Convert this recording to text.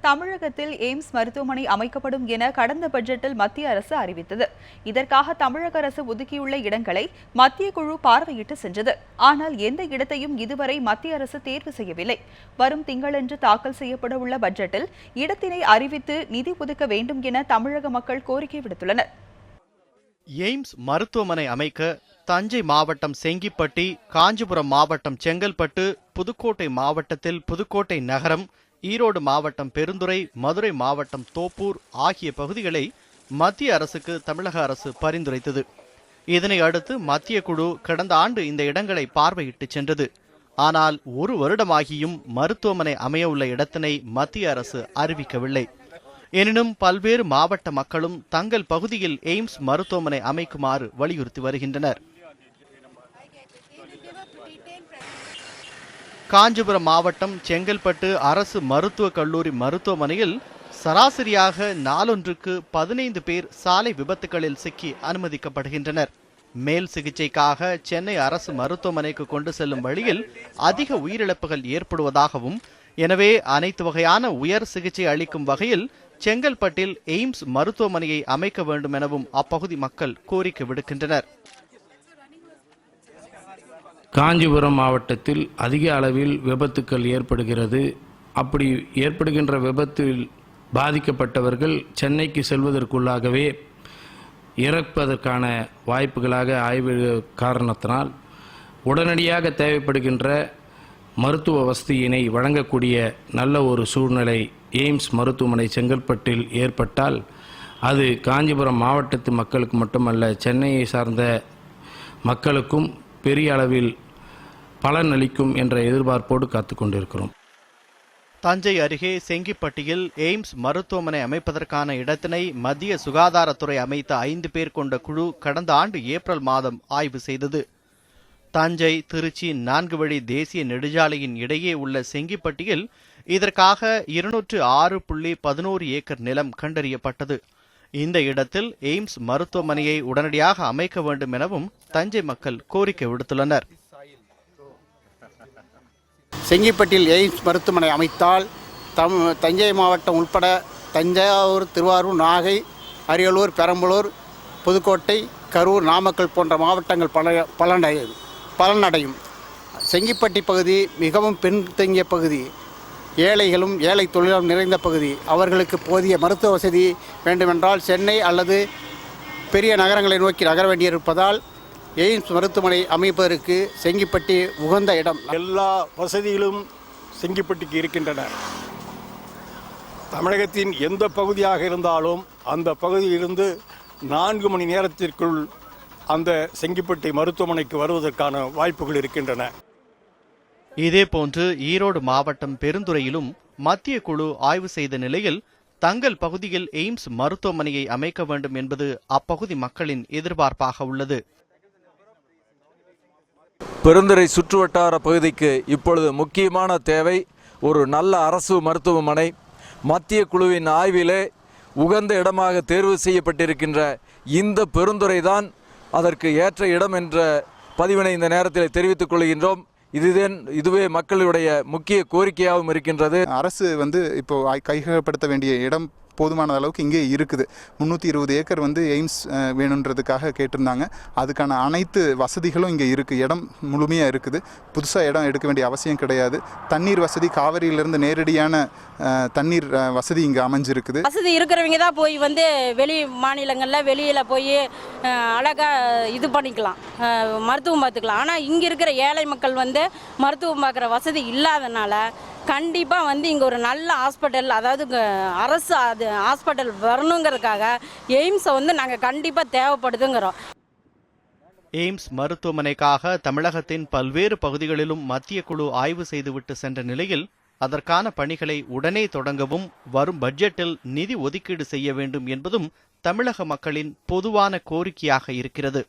தமிழகத்தில் எய்ம்ஸ் மருத்துவமனை அமைக்கப்படும் என கடந்த பட்ஜெட்டில் மத்திய அரசு அறிவித்தது. இதற்காக தமிழக அரசு ஒதுக்கியுள்ள இடங்களை மத்திய குழு பார்வையிட்டு சென்றது. ஆனால் எந்த இடத்தையும் இதுவரை மத்திய அரசு தேர்வு செய்யவில்லை. வரும் திங்களன்று தாக்கல் செய்யப்பட உள்ள பட்ஜெட்டில் இடத்தினை அறிவித்து நிதி ஒதுக்க வேண்டும் என தமிழக மக்கள் கோரிக்கை விடுத்துள்ளனர். எய்ம்ஸ் மருத்துவமனை அமைக்க தஞ்சை மாவட்டம் செங்கிப்பட்டி, காஞ்சிபுரம் மாவட்டம் செங்கல்பட்டு, புதுக்கோட்டை மாவட்டத்தில் புதுக்கோட்டை நகரம், ஈரோடு மாவட்டம் பெருந்துறை, மதுரை மாவட்டம் தோப்பூர் ஆகிய பகுதிகளை மத்திய அரசுக்கு தமிழக அரசு பரிந்துரைத்தது. இதனை அடுத்து மத்திய குழு கடந்த ஆண்டு இந்த இடங்களை பார்வையிட்டு சென்றது. ஆனால் ஒரு வருடமாகியும் மருத்துவமனை அமைய உள்ள இடத்தினை மத்திய அரசு அறிவிக்கவில்லை. எனினும் பல்வேறு மாவட்ட மக்களும் தங்கள் பகுதியில் எய்ம்ஸ் மருத்துவமனை அமைக்குமாறு வலியுறுத்தி வருகின்றனர். காஞ்சிபுரம் மாவட்டம் செங்கல்பட்டு அரசு மருத்துவக் கல்லூரி மருத்துவமனையில் சராசரியாக நாளொன்றுக்கு 15 பேர் சாலை விபத்துகளில் சிக்கி அனுமதிக்கப்படுகின்றனர். மேல் சிகிச்சைக்காக சென்னை அரசு மருத்துவமனைக்கு கொண்டு செல்லும் வழியில் அதிக உயிரிழப்புகள் ஏற்படுவதாகவும், எனவே அனைத்து வகையான உயர் சிகிச்சை அளிக்கும் வகையில் செங்கல்பட்டில் எய்ம்ஸ் மருத்துவமனையை அமைக்க வேண்டும் எனவும் அப்பகுதி மக்கள் கோரிக்கை விடுக்கின்றனர். காஞ்சிபுரம் மாவட்டத்தில் அதிக அளவில் விபத்துக்கள் ஏற்படுகிறது. அப்படி ஏற்படுகின்ற விபத்தில் பாதிக்கப்பட்டவர்கள் சென்னைக்கு செல்வதற்குள்ளாகவே இறப்பதற்கான வாய்ப்புகளாக ஆய்வு காரணத்தினால் உடனடியாக தேவைப்படுகின்ற மருத்துவ வசதியினை வழங்கக்கூடிய நல்ல ஒரு சூழ்நிலை எய்ம்ஸ் மருத்துவமனை செங்கல்பட்டில் ஏற்பட்டால் அது காஞ்சிபுரம் மாவட்டத்து மக்களுக்கு மட்டுமல்ல, சென்னையை சார்ந்த மக்களுக்கும் பெரிய அளவில் பலனளிக்கும் என்ற எதிர்பார்ப்போடு காத்து கொண்டிருக்கிறோம். தஞ்சை அருகே செங்கிப்பட்டியில் எய்ம்ஸ் மருத்துவமனை அமைப்பதற்கான இடத்தினை மத்திய சுகாதாரத்துறை அமைத்த 5 பேர் கொண்ட குழு கடந்த ஆண்டு ஏப்ரல் மாதம் ஆய்வு செய்தது. தஞ்சை திருச்சி 4 வழி தேசிய நெடுஞ்சாலையின் இடையே உள்ள செங்கிப்பட்டியில் இதற்காக 206.11 ஏக்கர் நிலம் கண்டறியப்பட்டது. இந்த இடத்தில் எய்ம்ஸ் மருத்துவமனையை உடனடியாக அமைக்க வேண்டும் எனவும் தஞ்சை மக்கள் கோரிக்கை விடுத்துள்ளனர். செங்கிப்பட்டியில் எய்ம்ஸ் மருத்துவமனை அமைத்தால் தஞ்சை மாவட்டம் உட்பட தஞ்சாவூர், திருவாரூர், நாகை, அரியலூர், பெரம்பலூர், புதுக்கோட்டை, கரூர், நாமக்கல் போன்ற மாவட்டங்கள் பலனடையும். செங்கிப்பட்டி பகுதி மிகவும் பின்தங்கிய பகுதி, ஏழைகளும் ஏழை தொழிலும் நிறைந்த பகுதி. அவர்களுக்கு போதிய மருத்துவ வசதி வேண்டுமென்றால் சென்னை அல்லது பெரிய நகரங்களை நோக்கி நகர வேண்டியிருப்பதால் எய்ம்ஸ் மருத்துவமனை அமைப்பதற்கு செங்கிப்பட்டி உகந்த இடம். எல்லா வசதிகளும் செங்கிப்பட்டிக்கு இருக்கின்றன. தமிழகத்தின் எந்த பகுதியாக இருந்தாலும் அந்த பகுதியிலிருந்து 4 மணி நேரத்திற்குள் அந்த செங்கிப்பட்டி மருத்துவமனைக்கு வருவதற்கான வாய்ப்புகள் இருக்கின்றன. இதேபோன்று ஈரோடு மாவட்டம் பெருந்துறையிலும் மத்திய குழு ஆய்வு செய்த நிலையில் தங்கள் பகுதியில் எய்ம்ஸ் மருத்துவமனையை அமைக்க வேண்டும் என்பது அப்பகுதி மக்களின் எதிர்பார்ப்பாக உள்ளது. பெருந்துறை சுற்றுவட்டார பகுதிக்கு இப்பொழுது முக்கியமான தேவை ஒரு நல்ல அரசு மருத்துவமனை. மத்திய குழுவின் ஆய்விலே உகந்த இடமாக தேர்வு செய்யப்பட்டிருக்கின்ற இந்த பெருந்துறை தான் அதற்கு ஏற்ற இடம் என்ற பதிவினை இந்த நேரத்தில் தெரிவித்துக் கொள்கின்றோம். இதுவே மக்களுடைய முக்கிய கோரிக்கையாகவும் இருக்கின்றது. அரசு இப்போ கையகப்படுத்த வேண்டிய இடம் போதுமான அளவுக்கு இங்கே இருக்குது. 320 ஏக்கர் எய்ம்ஸ் வேணுன்றதுக்காக கேட்டிருந்தாங்க. அதுக்கான அனைத்து வசதிகளும் இங்கே இருக்குது. இடம் முழுமையாக இருக்குது. புதுசாக இடம் எடுக்க வேண்டிய அவசியம் கிடையாது. தண்ணீர் வசதி காவிரியிலிருந்து நேரடியான தண்ணீர் வசதி இங்கே அமைஞ்சிருக்குது. வசதி இருக்கிறவங்க தான் போய் வெளி மாநிலங்களில் வெளியில் போய் அழகாக இது பண்ணிக்கலாம், மருத்துவம் பார்த்துக்கலாம். ஆனால் இங்கே இருக்கிற ஏழை மக்கள் மருத்துவம் பார்க்குற வசதி இல்லாதனால கண்டிப்பாக இங்கே ஒரு நல்ல ஹாஸ்பிட்டல், அதாவது அரசு ஹாஸ்பிட்டல் வரணுங்கிறதுக்காக எய்ம்ஸை நாங்கள் கண்டிப்பாக தேவைப்படுதுங்கிறோம். எய்ம்ஸ் மருத்துவமனைக்காக தமிழகத்தின் பல்வேறு பகுதிகளிலும் மத்திய குழு ஆய்வு செய்துவிட்டு சென்ற நிலையில் அதற்கான பணிகளை உடனே தொடங்கவும் வரும் பட்ஜெட்டில் நிதி ஒதுக்கீடு செய்ய வேண்டும் என்பதும் தமிழக மக்களின் பொதுவான கோரிக்கையாக இருக்கிறது.